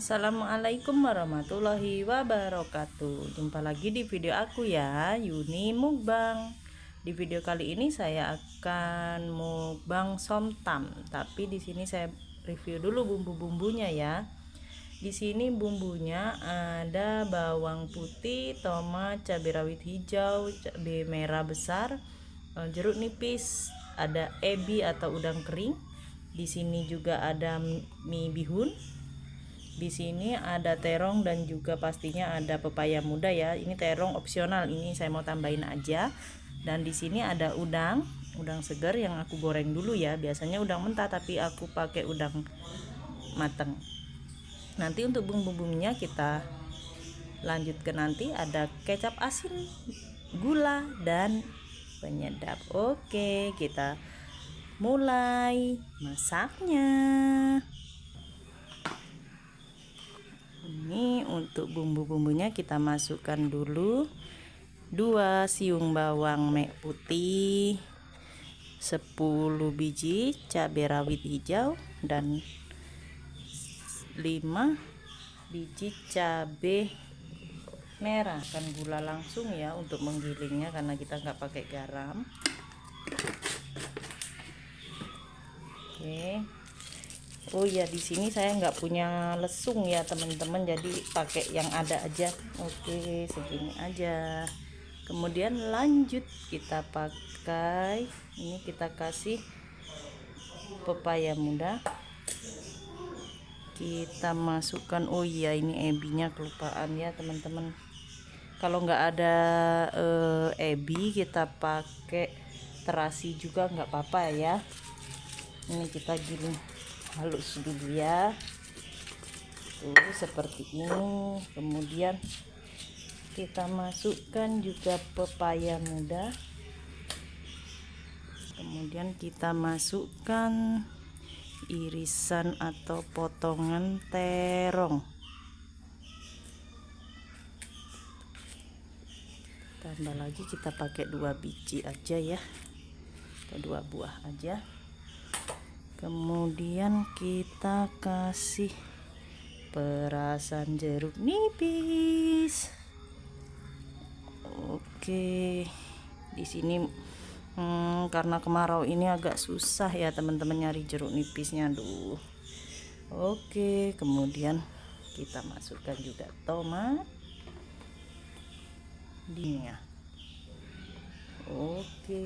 Assalamualaikum warahmatullahi wabarakatuh. Jumpa lagi di video aku ya, Yuni Mukbang. Di video kali ini saya akan mukbang somtam, tapi di sini saya review dulu bumbu-bumbunya ya. Di sini bumbunya ada bawang putih, tomat, cabai rawit hijau, cabai merah besar, jeruk nipis, ada ebi atau udang kering. Di sini juga ada mie bihun. Di sini ada terong dan juga pastinya ada pepaya muda ya. Ini terong opsional, ini saya mau tambahin aja. Dan di sini ada udang segar yang aku goreng dulu ya. Biasanya udang mentah tapi aku pakai udang mateng. Nanti untuk bumbu-bumbunya kita lanjut ke nanti. Ada kecap asin, gula dan penyedap. Oke, kita mulai masaknya. Ini untuk bumbu-bumbunya kita masukkan dulu 2 siung bawang merah putih, 10 biji cabai rawit hijau dan 5 biji cabai merah. Kan gula langsung ya untuk menggilingnya karena kita nggak pakai garam. Oke. Oh ya, di sini saya nggak punya lesung ya teman-teman, jadi pakai yang ada aja. Oke, segini aja. Kemudian lanjut kita pakai ini, kita kasih pepaya muda. Kita masukkan, oh iya ini ebinya kelupaan ya teman-teman. Kalau nggak ada ebi kita pakai terasi juga nggak apa-apa ya. Ini kita giling halus dulu ya, tuh seperti ini. Kemudian kita masukkan juga pepaya muda, kemudian kita masukkan irisan atau potongan terong, tambah lagi kita pakai 2 biji aja ya, atau 2 buah aja. Kemudian kita kasih perasan jeruk nipis. Oke, di sini karena kemarau ini agak susah ya teman-teman nyari jeruk nipisnya. Aduh. Oke, kemudian kita masukkan juga tomat. Dinya. Oke.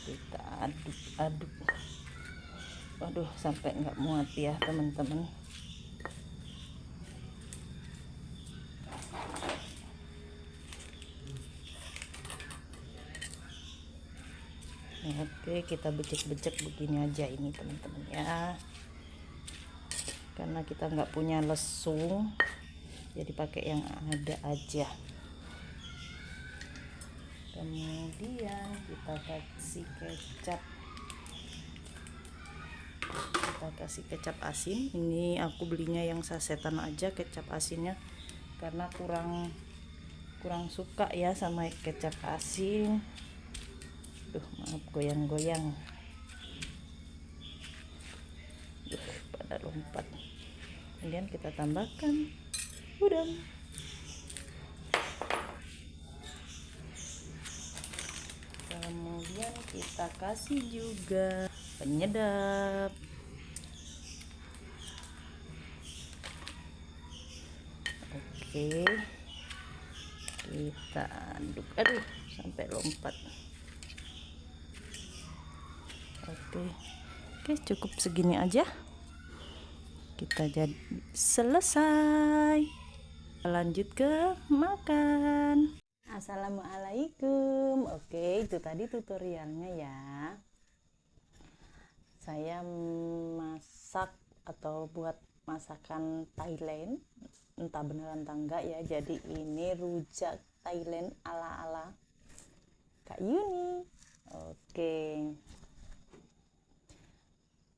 Kita aduk-aduk. Waduh, sampai nggak muat ya teman-teman. Oke, kita becek-becek begini aja ini teman-teman ya, karena kita nggak punya lesung jadi pakai yang ada aja. Kemudian kita kasih kecap asin. Ini aku belinya yang sasetan aja kecap asinnya karena kurang suka ya sama kecap asin. Maaf goyang-goyang, pada lompat. Kemudian kita tambahkan udang. Kemudian kita kasih juga penyedap. Oke, kita aduk, aduh sampai lompat. Oke, cukup segini aja. Kita jadi selesai. Lanjut ke makan. Assalamualaikum. Oke, itu tadi tutorialnya ya. Saya masak atau buat masakan Thailand, entah beneran entah enggak ya. Jadi ini rujak Thailand ala-ala Kak Yuni.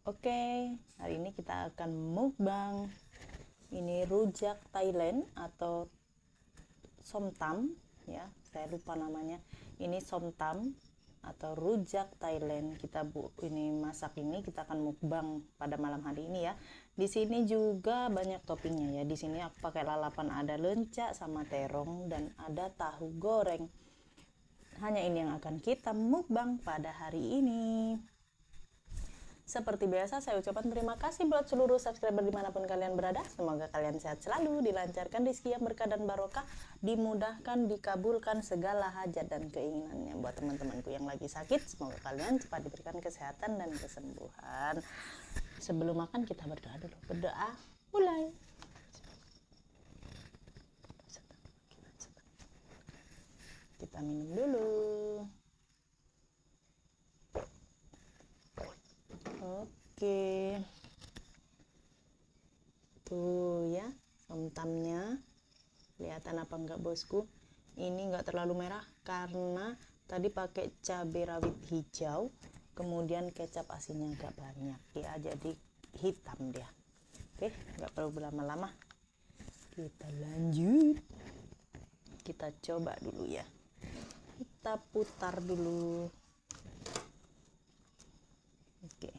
Oke, hari ini kita akan mukbang ini rujak Thailand atau somtam ya, saya lupa namanya. Ini somtam atau rujak Thailand. Ini masak, ini kita akan mukbang pada malam hari ini ya. Di sini juga banyak toppingnya ya. Di sini aku pakai lalapan, ada lenca sama terong dan ada tahu goreng. Hanya ini yang akan kita mukbang pada hari ini. Seperti biasa saya ucapkan terima kasih buat seluruh subscriber dimanapun kalian berada. Semoga kalian sehat selalu, dilancarkan rezeki yang berkah dan barokah, dimudahkan, dikabulkan segala hajat dan keinginannya. Buat teman-temanku yang lagi sakit, semoga kalian cepat diberikan kesehatan dan kesembuhan. Sebelum makan kita berdoa dulu. Berdoa mulai. Kita minum dulu. Oke, tuh ya somtamnya, kelihatan apa enggak bosku? Ini enggak terlalu merah karena tadi pakai cabai rawit hijau, kemudian kecap asinnya agak banyak ya, jadi hitam dia. Oke, enggak perlu berlama-lama, kita lanjut. Kita coba dulu ya, kita putar dulu. Oke,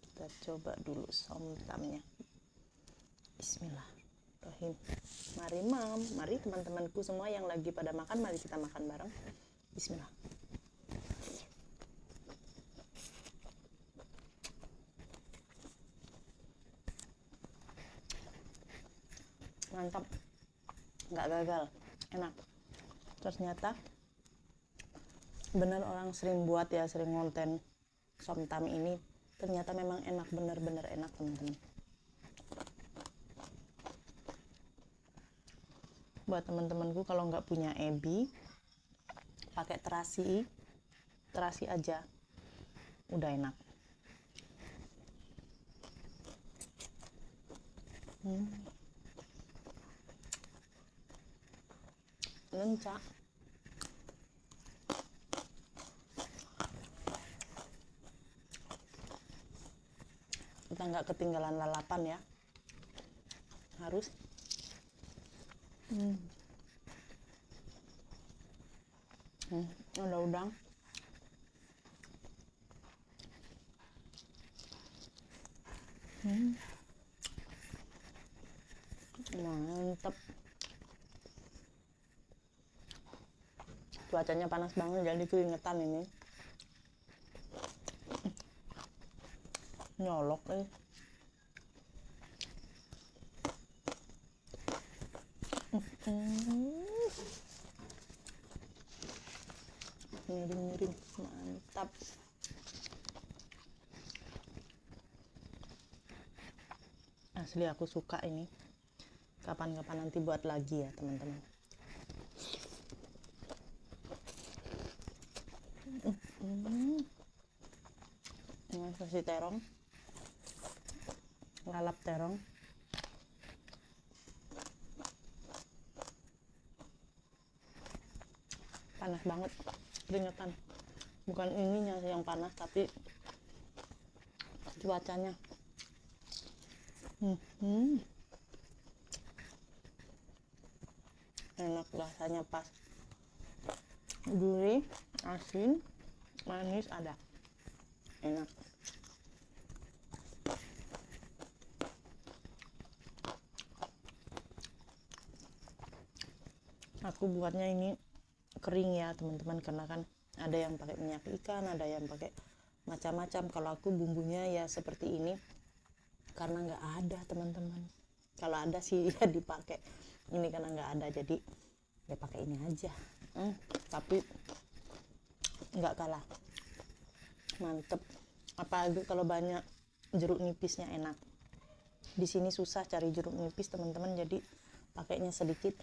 kita coba dulu somtamnya. Bismillahirrahmanirrahim. Mari teman-temanku semua yang lagi pada makan, mari kita makan bareng. Bismillah. Mantap, nggak gagal, enak. Ternyata bener orang sering buat ya, sering konten somtam ini, ternyata memang enak, bener-bener enak teman-teman. Buat teman-temanku kalau nggak punya ebi, pakai terasi aja udah enak. Lenca, kita nggak ketinggalan lalapan ya, harus ada udang, mantep. Cuacanya panas banget jadi keringetan ini, nyolok nih. Miring-miring, mantap. Asli aku suka ini. Kapan-kapan nanti buat lagi ya teman-teman. Ini versi terong, lalap terong. Panas banget, keringetan. Bukan ininya sih yang panas, tapi cuacanya. Enak, rasanya pas, gurih, asin, manis ada, enak. Aku buatnya ini kering ya teman-teman, karena kan ada yang pakai minyak ikan, ada yang pakai macam-macam. Kalau aku bumbunya ya seperti ini karena nggak ada teman-teman. Kalau ada sih ya dipakai, ini karena nggak ada jadi ya pakai ini aja. Tapi nggak kalah mantep, apalagi kalau banyak jeruk nipisnya enak. Di sini susah cari jeruk nipis teman-teman, jadi pakainya sedikit.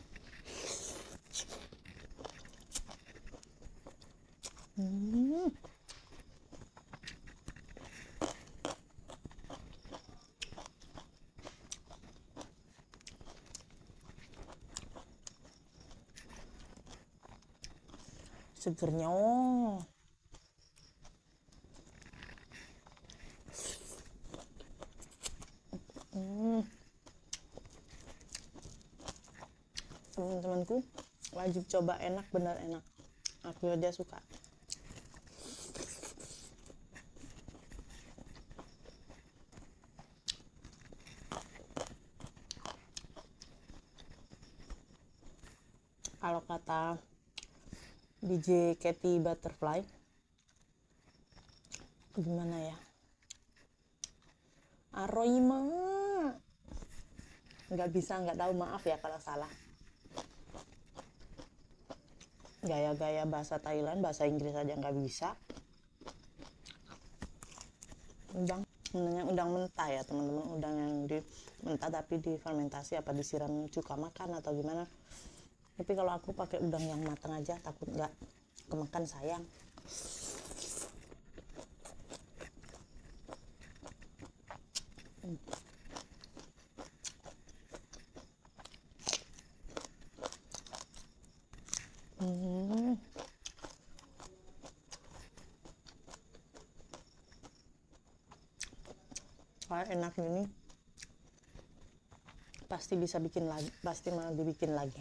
Segernya teman-temanku wajib coba, enak, benar enak. Aku aja suka. Kalau kata DJ Katy Butterfly, gimana ya, Aroima, nggak bisa, nggak tahu, maaf ya kalau salah. Gaya-gaya bahasa Thailand, bahasa Inggris aja nggak bisa. Udang mentah ya teman-teman, udang yang mentah tapi difermentasi, apa disiram cuka makan atau gimana. Tapi kalau aku pakai udang yang matang aja, takut nggak kemakan, sayang. Enak ini, pasti bisa bikin lagi, pasti mau dibikin lagi.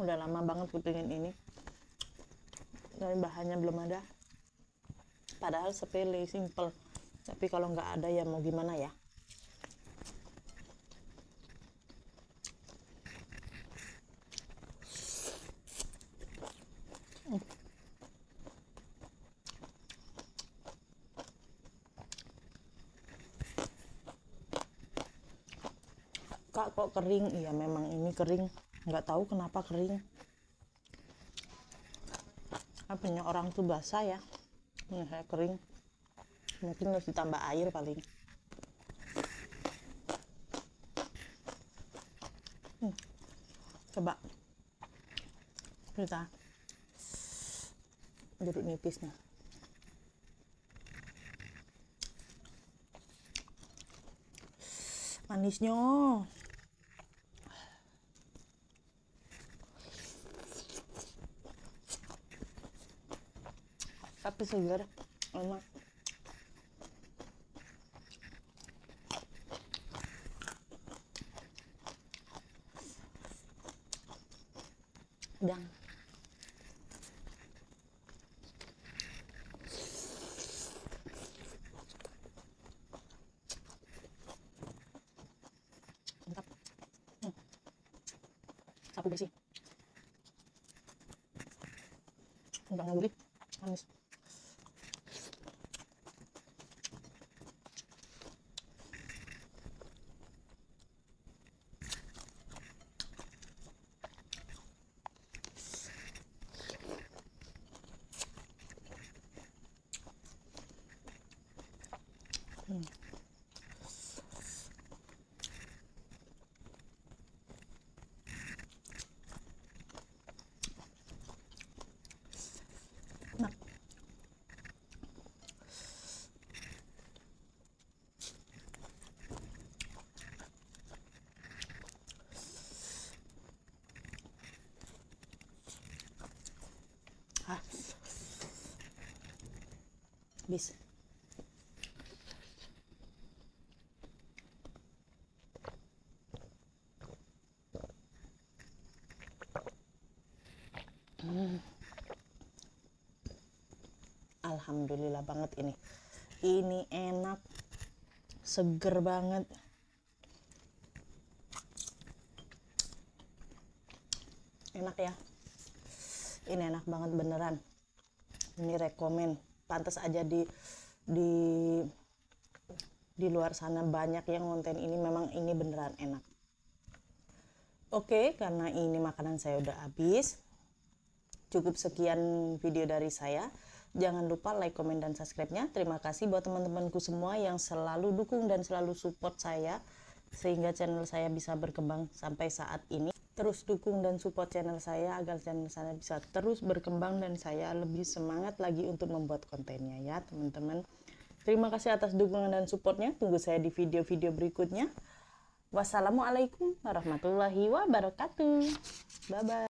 Udah lama banget kepingin ini, dan bahannya belum ada, padahal sepele, simple, tapi kalau nggak ada ya mau gimana ya. Kak, kok kering? Iya memang ini kering, nggak tahu kenapa kering. Apanya orang tuh basah ya, ini saya kering, mungkin harus ditambah air paling. Coba kita jeruk nipisnya. Manisnya, tapi segar, enak. Udang. Mantap. Sapu bersih. Udangnya gurih, manis. Enak. Bis. Alhamdulillah banget ini. Ini enak, seger banget. Enak ya. Ini enak banget beneran. Ini rekomen. Pantas aja di luar sana banyak yang konten ini, memang ini beneran enak. Oke, karena ini makanan saya udah habis. Cukup sekian video dari saya. Jangan lupa like, komen, dan subscribe-nya. Terima kasih buat teman-temanku semua yang selalu dukung dan selalu support saya, sehingga channel saya bisa berkembang sampai saat ini. Terus dukung dan support channel saya agar channel saya bisa terus berkembang dan saya lebih semangat lagi untuk membuat kontennya ya teman-teman. Terima kasih atas dukungan dan supportnya. Tunggu saya di video-video berikutnya. Wassalamualaikum warahmatullahi wabarakatuh. Bye-bye.